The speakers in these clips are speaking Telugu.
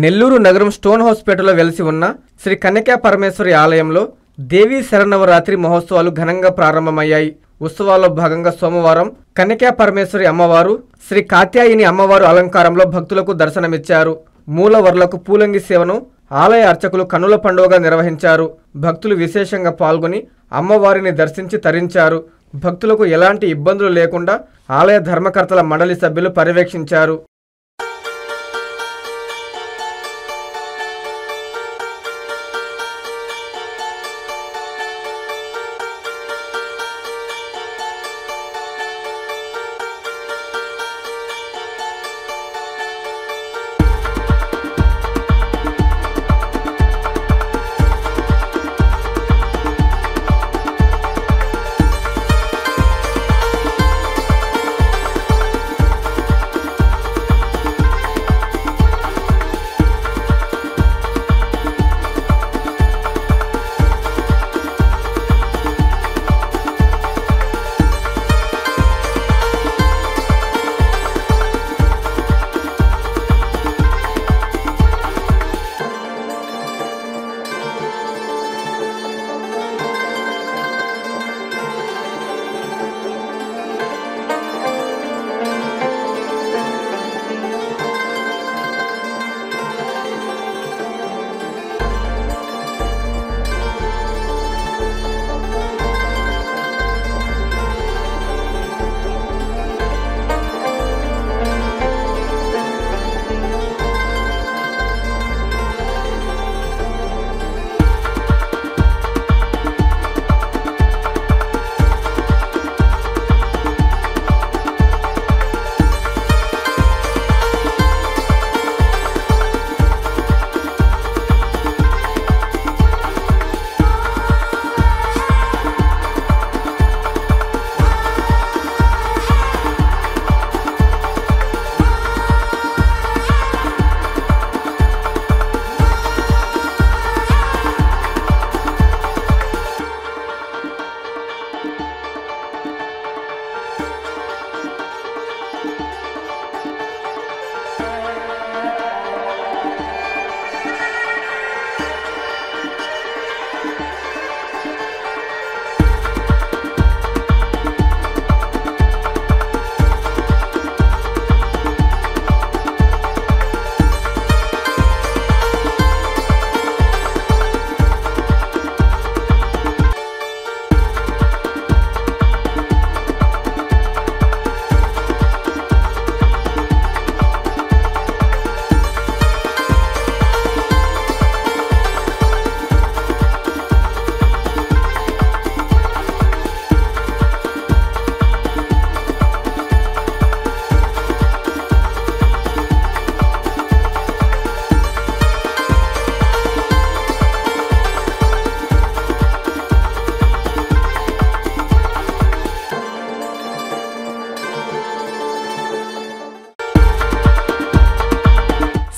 నెల్లూరు నగరం స్టోన్ హౌస్పేటలో వెలిసి ఉన్న శ్రీ కన్యకా పరమేశ్వరి ఆలయంలో దేవీ శరన్నవరాత్రి మహోత్సవాలు ఘనంగా ప్రారంభమయ్యాయి. ఉత్సవాల్లో భాగంగా సోమవారం కన్యకా పరమేశ్వరి అమ్మవారు శ్రీ కాత్యాయని అమ్మవారు అలంకారంలో భక్తులకు దర్శనమిచ్చారు. మూలవర్లకు పూలంగి సేవను ఆలయ అర్చకులు కన్నుల పండుగగా నిర్వహించారు. భక్తులు విశేషంగా పాల్గొని అమ్మవారిని దర్శించి తరించారు. భక్తులకు ఎలాంటి ఇబ్బందులు లేకుండా ఆలయ ధర్మకర్తల మండలి సభ్యులు పర్యవేక్షించారు.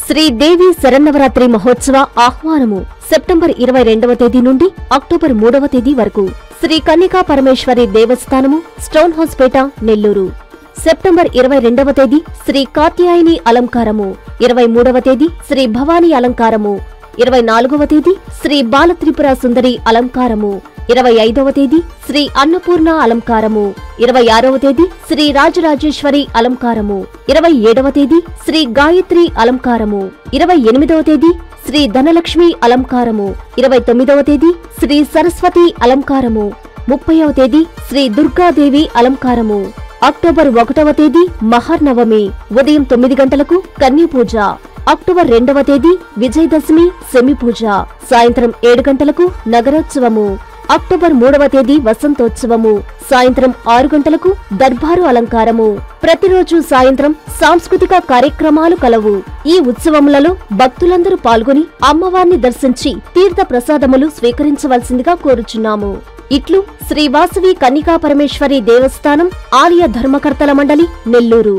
శ్రీ దేవి శరన్నవరాత్రి మహోత్సవ ఆహ్వానము సెప్టెంబర్ 22వ తేదీ నుండి అక్టోబర్ 3వ తేదీ వరకు శ్రీ కన్యకా పరమేశ్వరి దేవస్థానము స్టోన్ హౌస్పేట నెల్లూరు. సెప్టెంబర్ 22వ తేదీ శ్రీ కాత్యాయని అలంకారము, 23వ తేదీ శ్రీ భవానీ అలంకారము, 24వ తేదీ శ్రీ బాలత్రిపుర సుందరి అలంకారము, 25వ తేదీ శ్రీ అన్నపూర్ణ అలంకారము, 26వ తేదీ శ్రీ రాజరాజేశ్వరి అలంకారము, 27వ తేదీ శ్రీ గాయత్రి అలంకారము, 28వ తేదీ శ్రీ ధనలక్ష్మి అలంకారము, 29వ తేదీ శ్రీ సరస్వతి అలంకారము, 30వ తేదీ శ్రీ దుర్గాదేవి అలంకారము. అక్టోబర్ 1వ తేదీ మహానవమి ఉదయం 9 గంటలకు కన్యపూజ. అక్టోబర్ 2వ తేదీ విజయదశమి సెమి పూజ సాయంత్రం 7 గంటలకు నగరోత్సవము. అక్టోబర్ 3వ తేదీ వసంతోత్సవము సాయంత్రం 6 గంటలకు దర్బారు అలంకారము. ప్రతిరోజు సాయంత్రం సాంస్కృతిక కార్యక్రమాలు కలవు. ఈ ఉత్సవములలో భక్తులందరూ పాల్గొని అమ్మవారిని దర్శించి తీర్థ ప్రసాదములు స్వీకరించవలసిందిగా కోరుచున్నాము. ఇట్లు శ్రీ వాసవి కన్యకా పరమేశ్వరి దేవస్థానం ఆలయ ధర్మకర్తల మండలి నెల్లూరు.